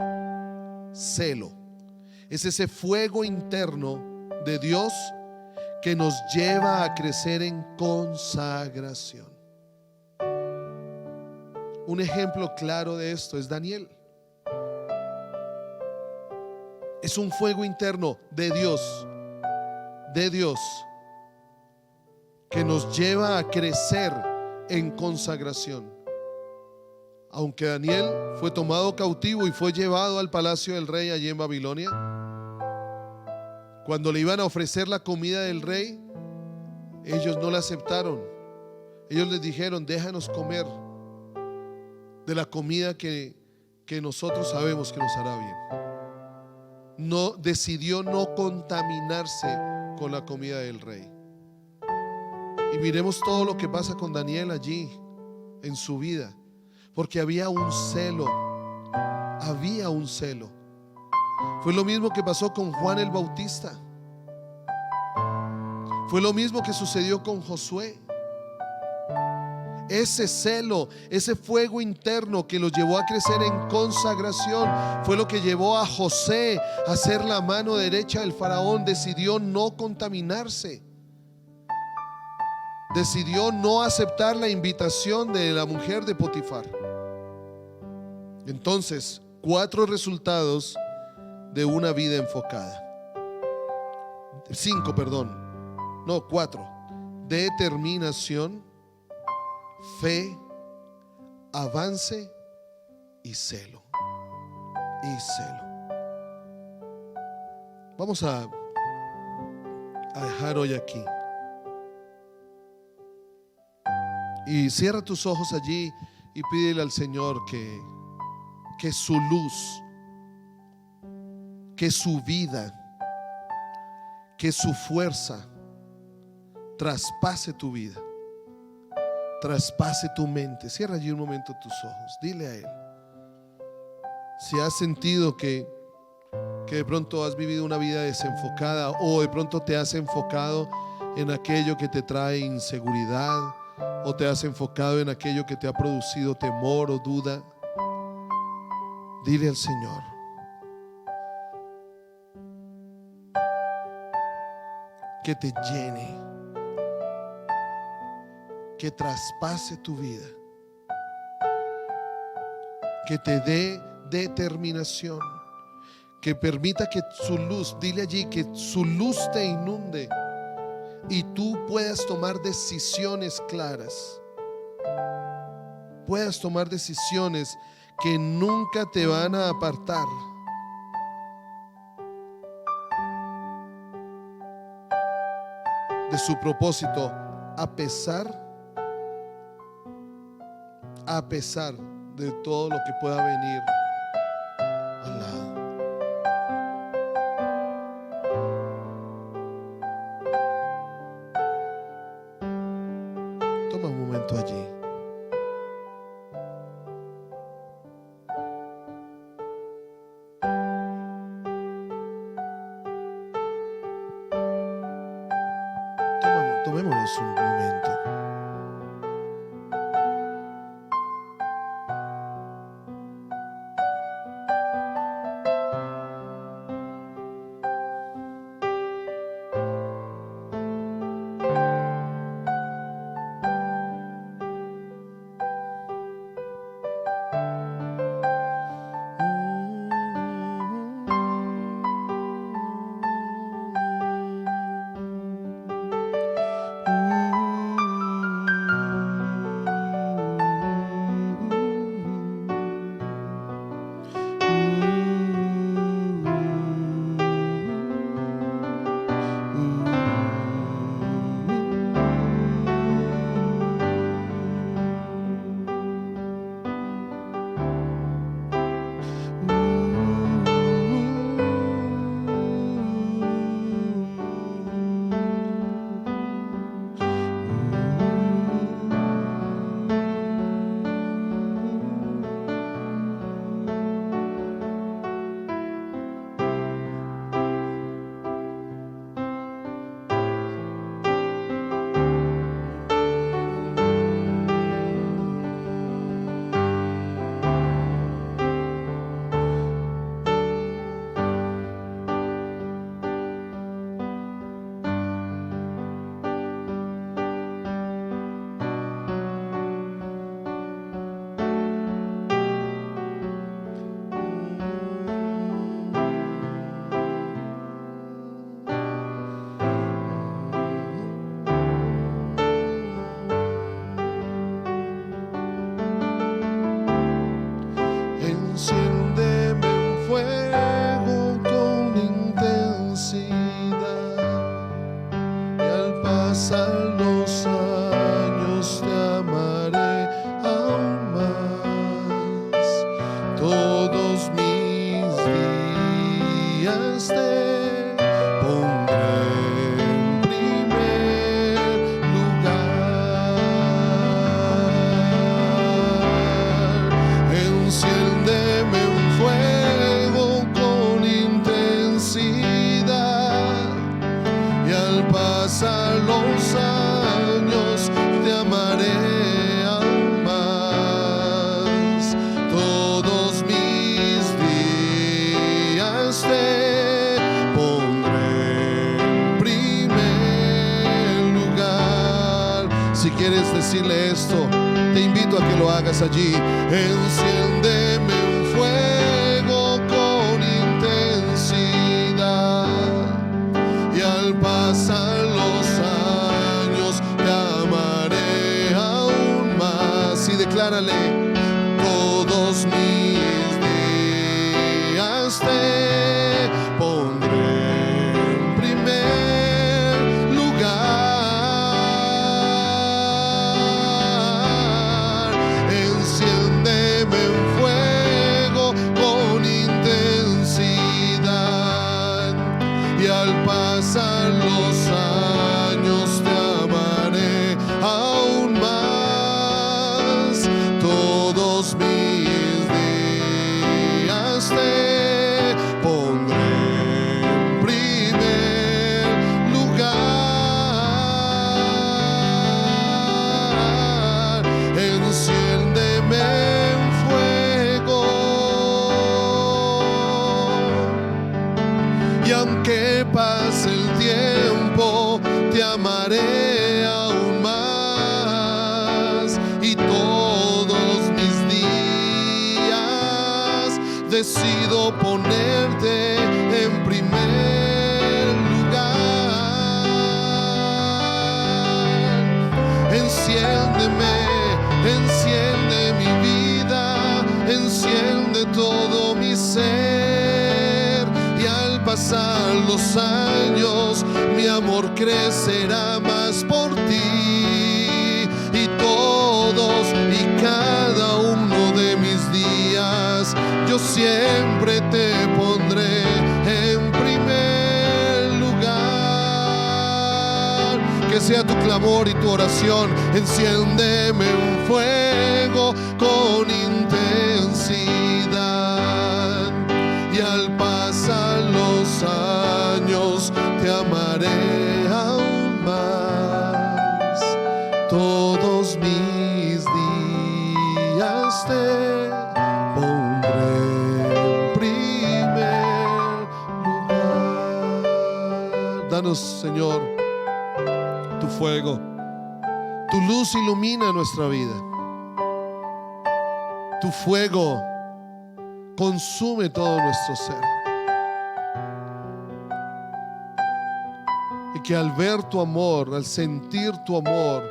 Es ese fuego interno de Dios que nos lleva a crecer en consagración. Un ejemplo claro de esto es Daniel. Es un fuego interno de Dios que nos lleva a crecer en consagración. Aunque Daniel fue tomado cautivo y fue llevado al palacio del rey allí en Babilonia, cuando le iban a ofrecer la comida del rey, ellos no la aceptaron. Ellos les dijeron: déjanos comer de la comida que nosotros sabemos que nos hará bien. Decidió no contaminarse con la comida del rey. Y miremos todo lo que pasa con Daniel allí en su vida, porque había un celo. Fue lo mismo que pasó con Juan el Bautista. Fue lo mismo que sucedió con Josué. Ese celo, ese fuego interno que los llevó a crecer en consagración, fue lo que llevó a José a ser la mano derecha del faraón. Decidió no contaminarse. Decidió no aceptar la invitación de la mujer de Potifar. Entonces, 4 resultados de una vida enfocada. 5, perdón. No, 4. Determinación, fe, avance y celo. Y celo. Vamos a dejar hoy aquí. Y cierra tus ojos allí y pídele al Señor que su luz, que su vida, que su fuerza traspase tu vida, traspase tu mente. Cierra allí un momento tus ojos. Dile a Él. Si has sentido que de pronto has vivido una vida desenfocada, o de pronto te has enfocado en aquello que te trae inseguridad, o te has enfocado en aquello que te ha producido temor o duda, dile al Señor que te llene, que traspase tu vida, que te dé determinación, que permita que su luz, dile allí, que su luz te inunde y tú puedas tomar decisiones claras, puedas tomar decisiones que nunca te van a apartar de su propósito, a pesar de todo lo que pueda venir al lado. Toma un momento allí. Tomémonos un momento. quieres decirle esto, te invito a que lo hagas allí. Enciéndeme en fuego con intensidad, y al pasar los años te amaré aún más. Y declárale: todos mis días te pondré en primer lugar. Enciéndeme en fuego con intensidad, y al pasar los años te amaré aún más. Todos mis días te pondré en primer lugar. Enciéndeme en fuego, y aunque pase el tiempo, te amaré aún más. Y todos mis días decido ponerte en primer lugar. Enciéndeme, enciende mi vida, enciende todo mi ser. Y al pasar los años, mi amor crecerá más por ti. Y todos y cada uno de mis días, yo siempre te pondré en primer lugar. Que sea tu clamor y tu oración: enciéndeme un fuego con intensidad, y al pasar los años te amaré aún más. Todos mis días te pondré en primer lugar. Danos, Señor, tu fuego. Tu luz ilumina nuestra vida. Tu fuego consume todo nuestro ser. Y que al ver tu amor, al sentir tu amor,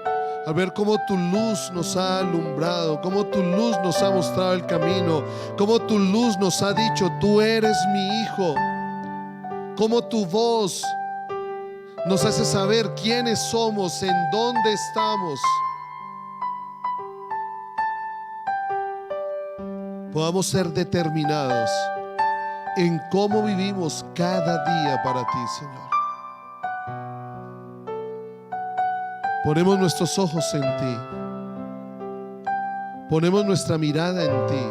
al ver cómo tu luz nos ha alumbrado, cómo tu luz nos ha mostrado el camino, cómo tu luz nos ha dicho: tú eres mi hijo, cómo tu voz nos hace saber quiénes somos, en dónde estamos, podamos ser determinados en cómo vivimos cada día para ti, Señor. Ponemos nuestros ojos en ti, ponemos nuestra mirada en ti,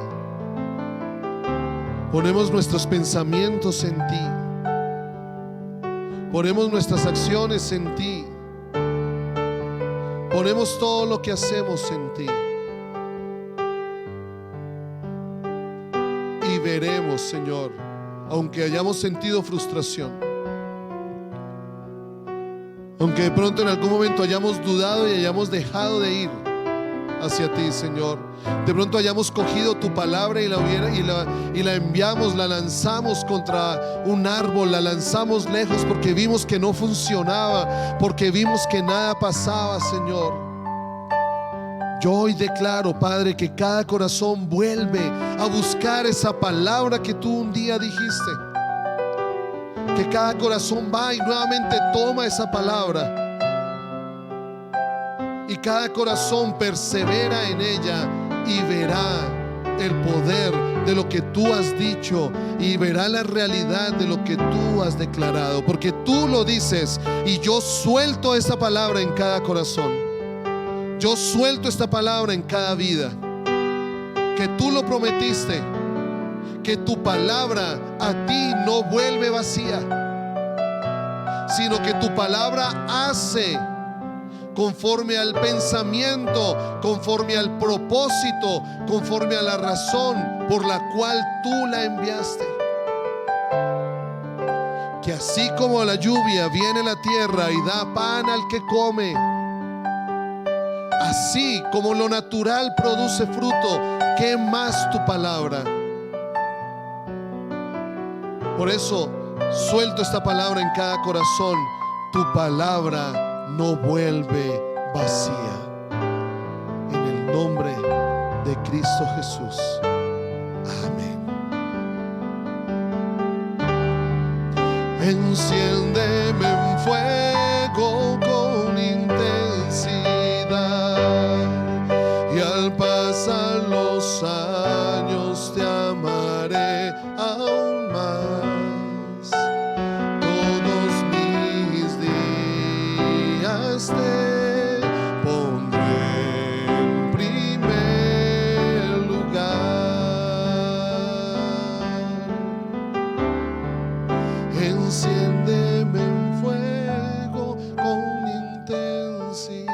ponemos nuestros pensamientos en ti, ponemos nuestras acciones en ti, ponemos todo lo que hacemos en ti. Y veremos, Señor, aunque hayamos sentido frustración, aunque de pronto en algún momento hayamos dudado y hayamos dejado de ir hacia ti, Señor, de pronto hayamos cogido tu palabra y la enviamos, la lanzamos contra un árbol, la lanzamos lejos porque vimos que no funcionaba, porque vimos que nada pasaba, Señor. Yo hoy declaro, Padre, que cada corazón vuelve a buscar esa palabra que tú un día dijiste. Que cada corazón va y nuevamente toma esa palabra, y cada corazón persevera en ella y verá el poder de lo que tú has dicho, y verá la realidad de lo que tú has declarado, porque tú lo dices. Y yo suelto esa palabra en cada corazón, yo suelto esta palabra en cada vida, que tú lo prometiste, que tu palabra a ti no vuelve vacía, sino que tu palabra hace conforme al pensamiento, conforme al propósito, conforme a la razón por la cual tú la enviaste. Que así como la lluvia viene a la tierra y da pan al que come, Así como lo natural produce fruto, ¿qué más tu palabra? Por eso suelto esta palabra en cada corazón. Tu palabra no vuelve vacía. En el nombre de Cristo Jesús. Amén. Enciéndeme en fuego con intensidad, y al pasar los años te amaré aún más. Todos mis días te pondré en primer lugar. Enciéndeme en fuego con intensidad,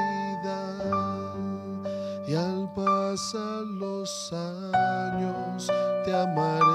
y al pasar los años te amaré